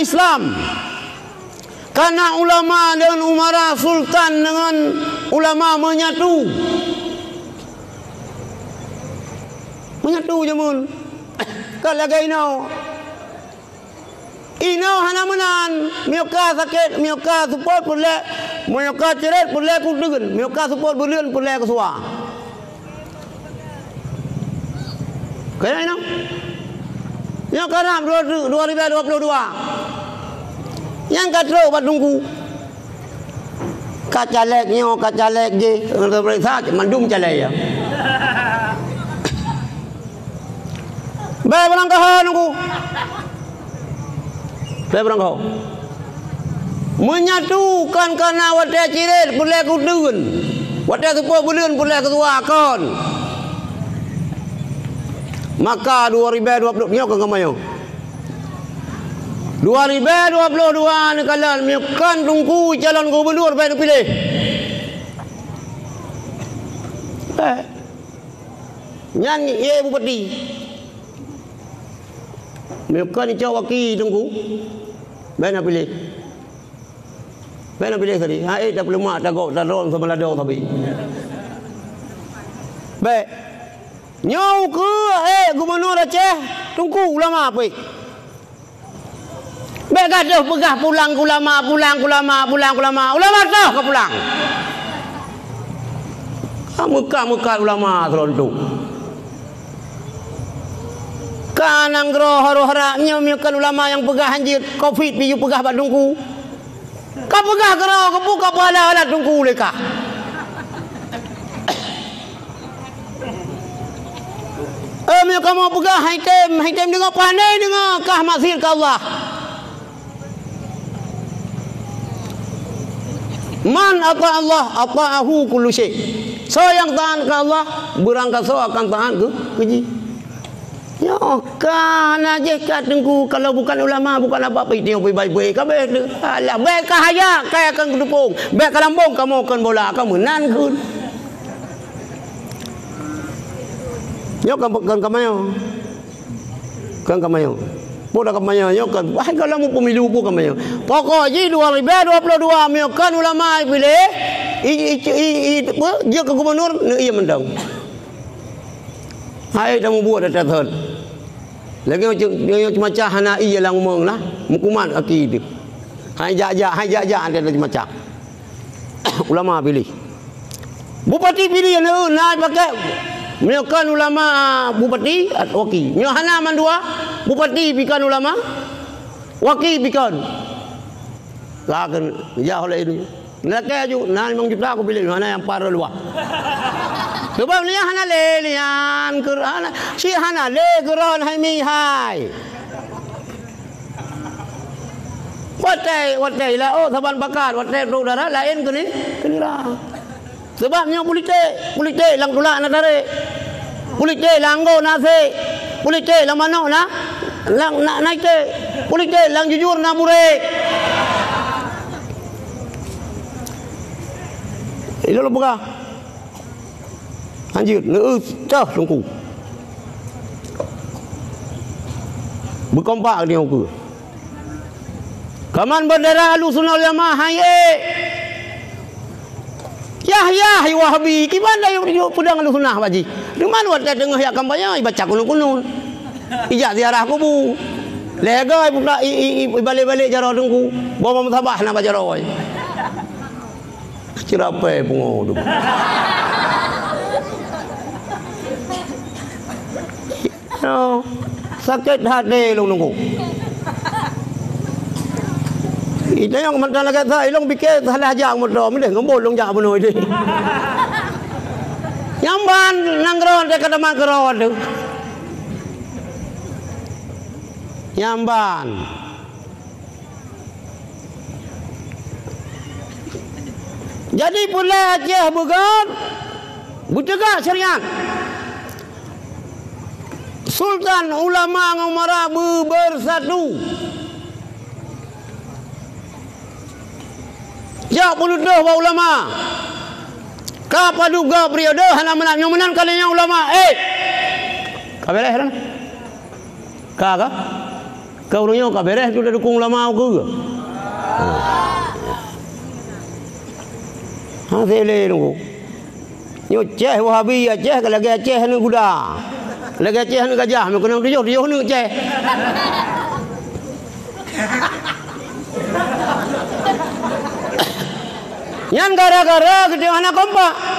Islam. Karena ulama dengan umara, sultan dengan ulama menyatu. Menyatu je mun. Kalau gainau. Inau hana menan, mioka sakit, mioka support pulak, mioka ceret pulak kudugan, mioka support bulian pulak kesua. Kaya inau? Mioka ram 2022. Yang katro batungku. Kacalek je, periksa mandum calek ya. Baik barang kau nunggu. Baik barang kau. Menyatukan karena wadah cirit pulai kudun. Wadah sepuluh bulan pulai ketuakan. Maka 2020 ni kau kamayo. 2022 ni kalian menyukan tunggu calon gubernur baik pilih. Nyanyi ye bupati. Menyukan ni cawaki tunggu. Baik nak pilih. Baik nak pilih tadi. Hai dah belum mak tagok taron sama ladau tapi. Baik. Nyau ke gubernur Aceh tunggu ulama apa? Baik gaduh pegah pulang ulama. Ulama dah ke pulang. Muka ulama terontok. Kanang roh-rohnya miukan ulama yang pegah anjir Covid piyu pegah badungku. Kau pegah geroh kebuka pala tungku leka. Miukan mau pegah haitem dengar pandai dengar kah maksir ke Allah. Man ata Allah ata'ahu kullu syai. So yang tahan ke Allah berangkat so akan tahan ke keji. Ya kan aja katengku kalau bukan ulama bukan apa-apa itu yang baik-baik kabeh alah baik kahaya kaya akan kedupung baik kalambong kamu akan bola kamu nan kun. Yo kan kamayo. Kan kamayo. Bodak kamayo yo kan. Wah kalau mau pemilu pun kamayo. Pokoknya 2022 miokan ulama pilih dia ke gubernur ia mendang. Hai dah mau buat dah tahun. Lagi macam hanai yang ngomong lah, mukuman akid. Hai jajak ada macam. Ulama pilih. Bupati pilih nak pakai miokan ulama bupati waki. Mio hana mandua bupati bikan ulama waki bikan. Lakan jauh lah itu. Nakaju nan memang juta aku pilih mana yang parah luar. Sebab ni hana le lian Quran si hana le Quran hai mi hai. Watai lah oh saban bakat watai saudara lain ke ni lah. Sebabnya politik lang tulak na tarik. Politik langgo nase. Politik lang manok na lang naik te. Politik lang jujur na murek. Itu lo buka. Anjir, cah tunggu. Berkompak dia aku. Kaman bendera Ahlussunnah wal Jamaah haye. Yahya Wahabi, gimana yang pedang Ahlussunnah baji? Di mana waktu tengah ya kampanye baca kunun-kunun. Ijak ziarah kubu. Lega pula balik-balik jarah tunggu. Bawa musabah nak baca rawai. Cirapai pungo tu. No, sakit hati long nunggu. Itu yang mantan lagi saya long pikir salah jak motor, mending ngembol long jak penuh ini. Nyamban nangron dia kata mangron tu. Nyamban. Jadi pula Aceh bukan butegak syariat. Sultan ulama ngumara bersatu. Ya puluh wa ulama. Ka paduga periode hana menan kalinya ulama. Kabeleh kan? Ka. Kau nyo ka beres tu dah dukung ulama ke? Ha tele tu. Nyo ceh Wahabi ya ceh kalau lagi ceh ni kuda. Lagi ceh ni gajah, me kena tujuh ni ceh. Yan gara-gara gede anak kompak.